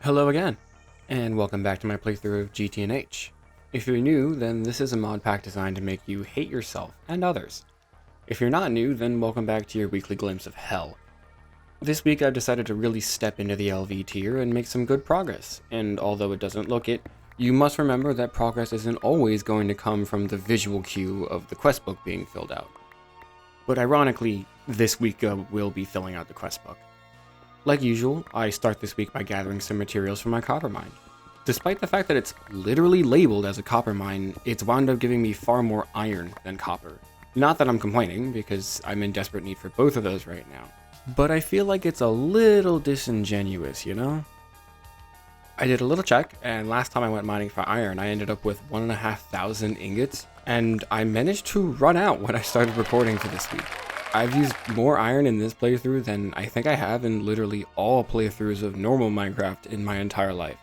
Hello again, and welcome back to my playthrough of GTNH. If you're new, then this is a mod pack designed to make you hate yourself and others. If you're not new, then welcome back to your weekly glimpse of hell. This week I've decided to really step into the LV tier and make some good progress, and although it doesn't look it, you must remember that progress isn't always going to come from the visual cue of the quest book being filled out. But ironically, this week will be filling out the quest book. Like usual, I start this week by gathering some materials for my copper mine. Despite the fact that it's literally labeled as a copper mine, it's wound up giving me far more iron than copper. Not that I'm complaining, because I'm in desperate need for both of those right now. But I feel like it's a little disingenuous, you know? I did a little check, and last time I went mining for iron, I ended up with 1,500 ingots, and I managed to run out when I started recording for this week. I've used more iron in this playthrough than I think I have in literally all playthroughs of normal Minecraft in my entire life.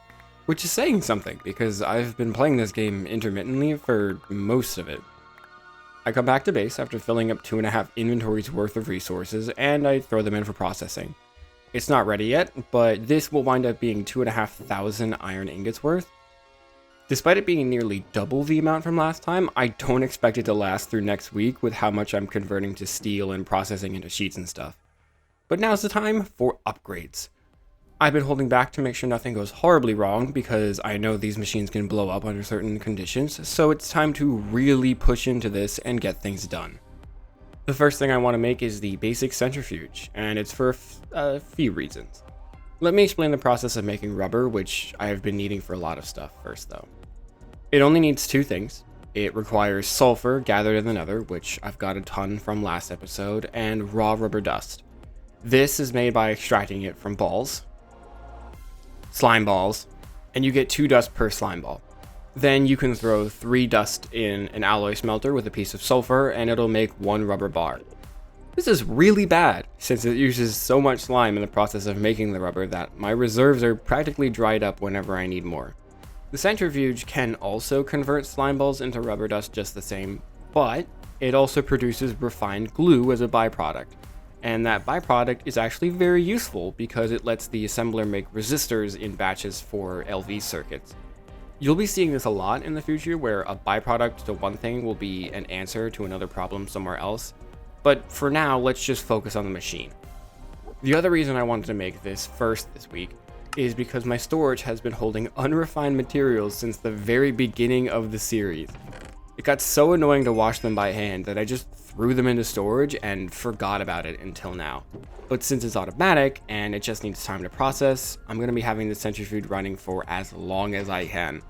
Which is saying something, because I've been playing this game intermittently for most of it. I come back to base after filling up 2.5 inventories worth of resources, and I throw them in for processing. It's not ready yet, but this will wind up being 2,500 iron ingots worth. Despite it being nearly double the amount from last time, I don't expect it to last through next week with how much I'm converting to steel and processing into sheets and stuff. But now's the time for upgrades. I've been holding back to make sure nothing goes horribly wrong because I know these machines can blow up under certain conditions, so it's time to really push into this and get things done. The first thing I want to make is the basic centrifuge, and it's for a few reasons. Let me explain the process of making rubber, which I have been needing for a lot of stuff first though. It only needs two things. It requires sulfur gathered in the nether, which I've got a ton from last episode, and raw rubber dust. This is made by extracting it from slime balls, and you get 2 dust per slime ball. Then you can throw 3 dust in an alloy smelter with a piece of sulfur, and it'll make 1 rubber bar. This is really bad, since it uses so much slime in the process of making the rubber that my reserves are practically dried up whenever I need more. The centrifuge can also convert slime balls into rubber dust just the same, but it also produces refined glue as a byproduct. And that byproduct is actually very useful because it lets the assembler make resistors in batches for LV circuits. You'll be seeing this a lot in the future where a byproduct to one thing will be an answer to another problem somewhere else. But for now, let's just focus on the machine. The other reason I wanted to make this first this week is because my storage has been holding unrefined materials since the very beginning of the series. It got so annoying to wash them by hand that I just threw them into storage and forgot about it until now. But since it's automatic and it just needs time to process, I'm going to be having the centrifuge running for as long as I can.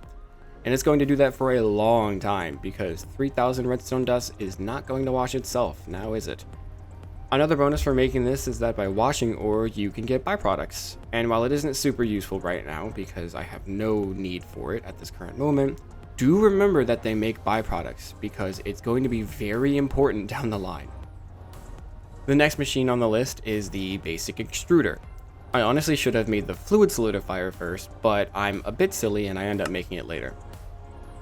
And it's going to do that for a long time because 3,000 redstone dust is not going to wash itself, now is it? Another bonus for making this is that by washing ore, you can get byproducts. And while it isn't super useful right now because I have no need for it at this current moment, do remember that they make byproducts because it's going to be very important down the line. The next machine on the list is the basic extruder. I honestly should have made the fluid solidifier first, but I'm a bit silly and I end up making it later.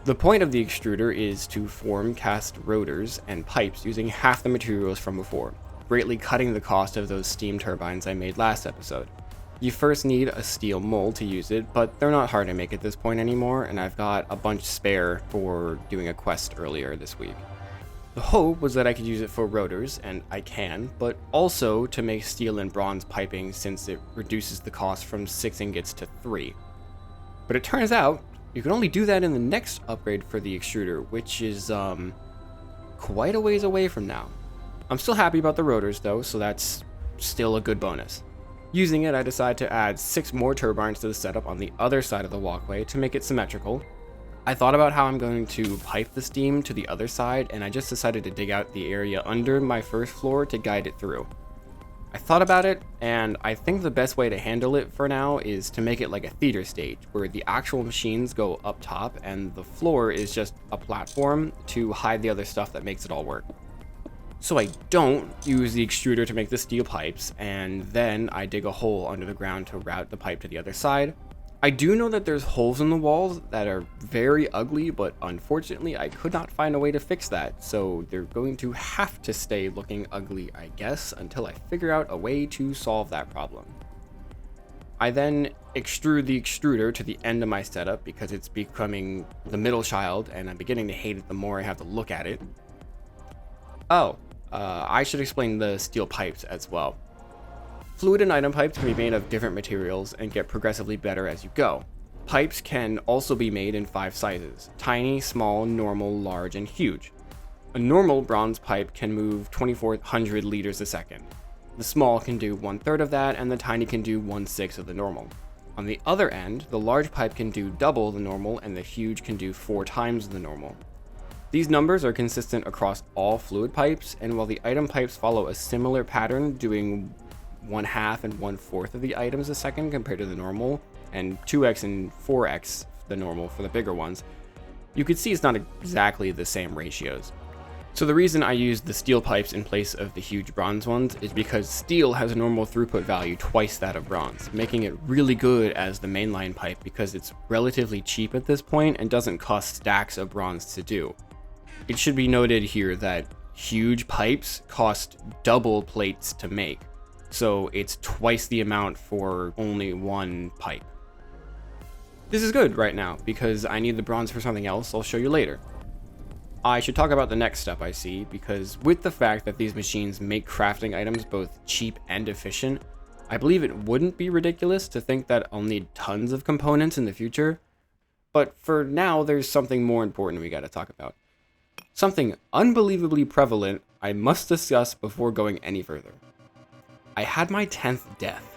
The point of the extruder is to form cast rotors and pipes using half the materials from before, greatly cutting the cost of those steam turbines I made last episode. You first need a steel mold to use it, but they're not hard to make at this point anymore, and I've got a bunch spare for doing a quest earlier this week. The hope was that I could use it for rotors, and I can, but also to make steel and bronze piping since it reduces the cost from 6 ingots to 3. But it turns out, you can only do that in the next upgrade for the extruder, which is quite a ways away from now. I'm still happy about the rotors though, so that's still a good bonus. Using it, I decided to add 6 more turbines to the setup on the other side of the walkway to make it symmetrical. I thought about how I'm going to pipe the steam to the other side, and I just decided to dig out the area under my first floor to guide it through. I thought about it, and I think the best way to handle it for now is to make it like a theater stage, where the actual machines go up top and the floor is just a platform to hide the other stuff that makes it all work. So I don't use the extruder to make the steel pipes, and then I dig a hole under the ground to route the pipe to the other side. I do know that there's holes in the walls that are very ugly, but unfortunately I could not find a way to fix that, so they're going to have to stay looking ugly, I guess, until I figure out a way to solve that problem. I then extrude the extruder to the end of my setup because it's becoming the middle child and I'm beginning to hate it the more I have to look at it. I should explain the steel pipes as well. Fluid and item pipes can be made of different materials and get progressively better as you go. Pipes can also be made in 5 sizes: tiny, small, normal, large, and huge. A normal bronze pipe can move 2400 liters a second. The small can do 1/3 of that, and the tiny can do 1/6 of the normal. On the other end, the large pipe can do double the normal, and the huge can do 4 times the normal. These numbers are consistent across all fluid pipes, and while the item pipes follow a similar pattern, doing 1/2 and 1/4 of the items a second compared to the normal, and 2x and 4x the normal for the bigger ones, you could see it's not exactly the same ratios. So the reason I used the steel pipes in place of the huge bronze ones is because steel has a normal throughput value twice that of bronze, making it really good as the mainline pipe because it's relatively cheap at this point and doesn't cost stacks of bronze to do. It should be noted here that huge pipes cost double plates to make, so it's twice the amount for only one pipe. This is good right now because I need the bronze for something else I'll show you later. I should talk about the next step I see, because with the fact that these machines make crafting items both cheap and efficient, I believe it wouldn't be ridiculous to think that I'll need tons of components in the future. But for now, there's something more important we gotta talk about. Something unbelievably prevalent I must discuss before going any further. I had my 10th death.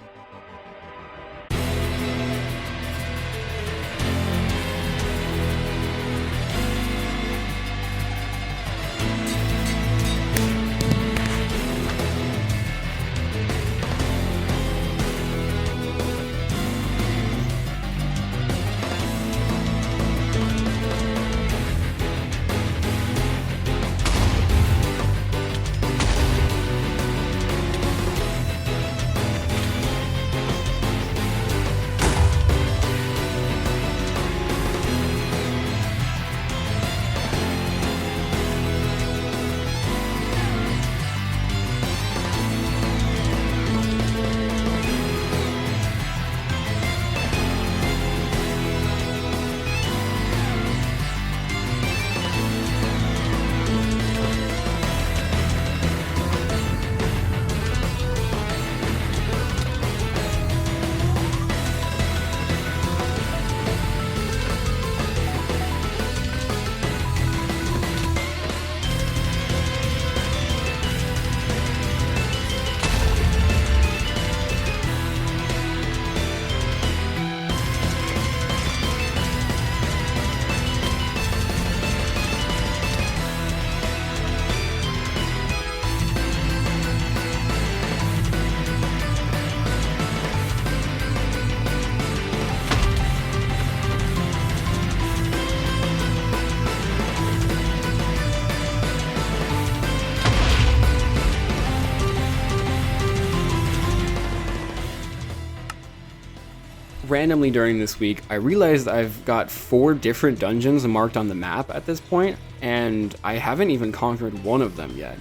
Randomly during this week, I realized I've got 4 different dungeons marked on the map at this point, and I haven't even conquered one of them yet.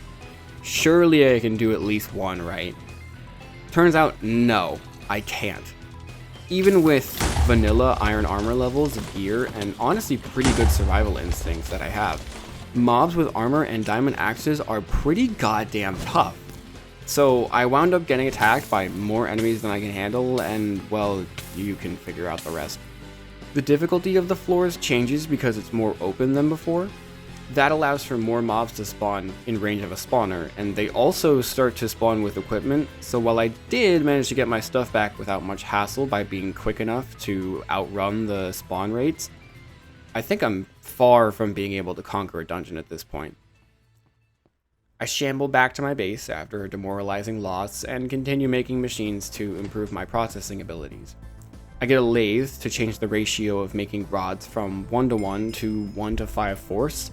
Surely I can do at least one, right? Turns out, no, I can't. Even with vanilla iron armor levels of gear and honestly pretty good survival instincts that I have, mobs with armor and diamond axes are pretty goddamn tough. So I wound up getting attacked by more enemies than I can handle, and well, you can figure out the rest. The difficulty of the floors changes because it's more open than before. That allows for more mobs to spawn in range of a spawner, and they also start to spawn with equipment, so while I did manage to get my stuff back without much hassle by being quick enough to outrun the spawn rates, I think I'm far from being able to conquer a dungeon at this point. I shamble back to my base after a demoralizing loss and continue making machines to improve my processing abilities. I get a lathe to change the ratio of making rods from 1:1 to 1:5 force.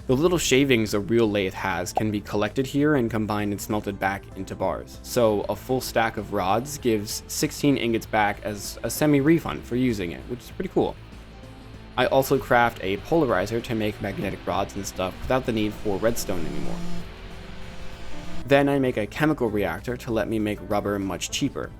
The little shavings a real lathe has can be collected here and combined and smelted back into bars, so a full stack of rods gives 16 ingots back as a semi-refund for using it, which is pretty cool. I also craft a polarizer to make magnetic rods and stuff without the need for redstone anymore. Then I make a chemical reactor to let me make rubber much cheaper.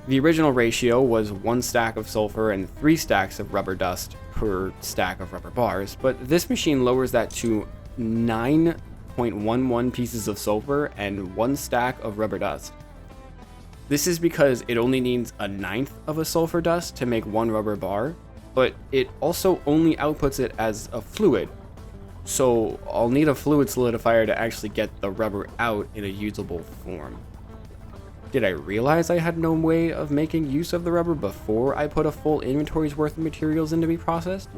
The original ratio was 1 stack of sulfur and 3 stacks of rubber dust per stack of rubber bars, but this machine lowers that to 9.11 pieces of sulfur and 1 stack of rubber dust. This is because it only needs a ninth of a sulfur dust to make 1 rubber bar, but it also only outputs it as a fluid. So I'll need a fluid solidifier to actually get the rubber out in a usable form. Did I realize I had no way of making use of the rubber before I put a full inventory's worth of materials in to be processed?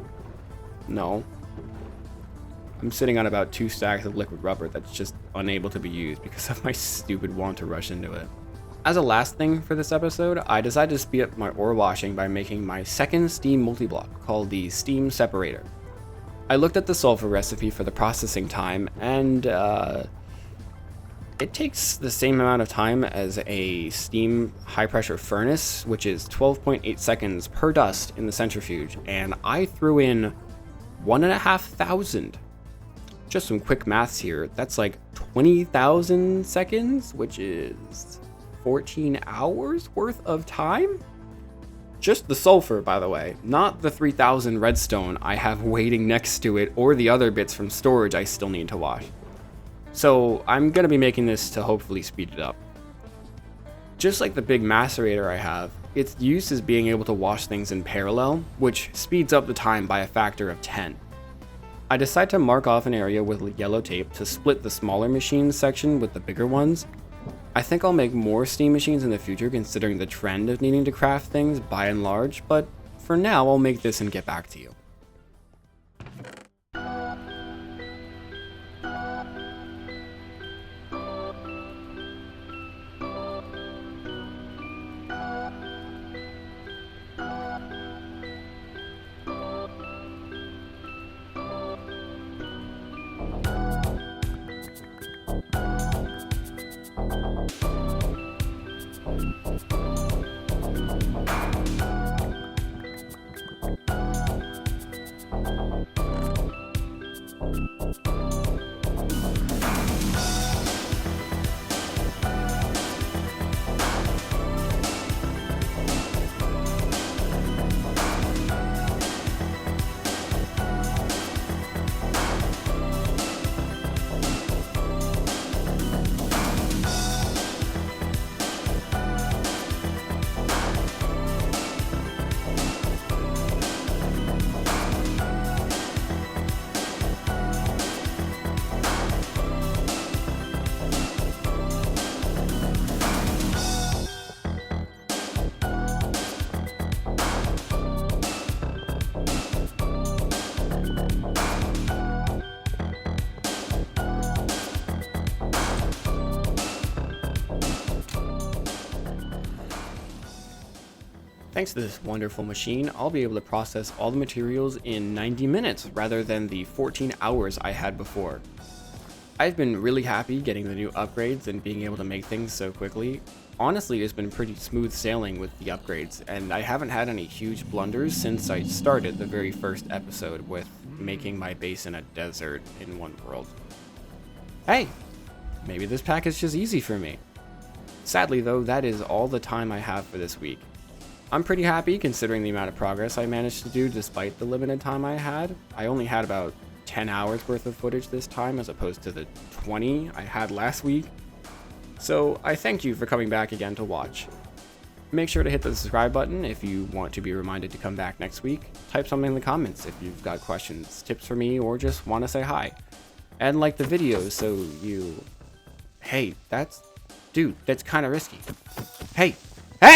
No. I'm sitting on about 2 stacks of liquid rubber that's just unable to be used because of my stupid want to rush into it. As a last thing for this episode, I decided to speed up my ore washing by making my second steam multi-block called the steam separator. I looked at the sulfur recipe for the processing time and it takes the same amount of time as a steam high pressure furnace, which is 12.8 seconds per dust in the centrifuge, and I threw in 1,500. Just some quick maths here, that's like 20,000 seconds, which is 14 hours worth of time? Just the sulfur, by the way, not the 3,000 redstone I have waiting next to it or the other bits from storage I still need to wash. So I'm going to be making this to hopefully speed it up. Just like the big macerator I have, its use is being able to wash things in parallel, which speeds up the time by a factor of 10. I decide to mark off an area with yellow tape to split the smaller machines section with the bigger ones. I think I'll make more steam machines in the future considering the trend of needing to craft things by and large, but for now I'll make this and get back to you. Thanks to this wonderful machine, I'll be able to process all the materials in 90 minutes rather than the 14 hours I had before. I've been really happy getting the new upgrades and being able to make things so quickly. Honestly, it's been pretty smooth sailing with the upgrades, and I haven't had any huge blunders since I started the very first episode with making my base in a desert in one world. Hey, maybe this pack is just easy for me. Sadly though, that is all the time I have for this week. I'm pretty happy considering the amount of progress I managed to do despite the limited time I had. I only had about 10 hours worth of footage this time as opposed to the 20 I had last week. So I thank you for coming back again to watch. Make sure to hit the subscribe button if you want to be reminded to come back next week. Type something in the comments if you've got questions, tips for me, or just want to say hi. And like the video so you... Hey, that's kind of risky. Hey!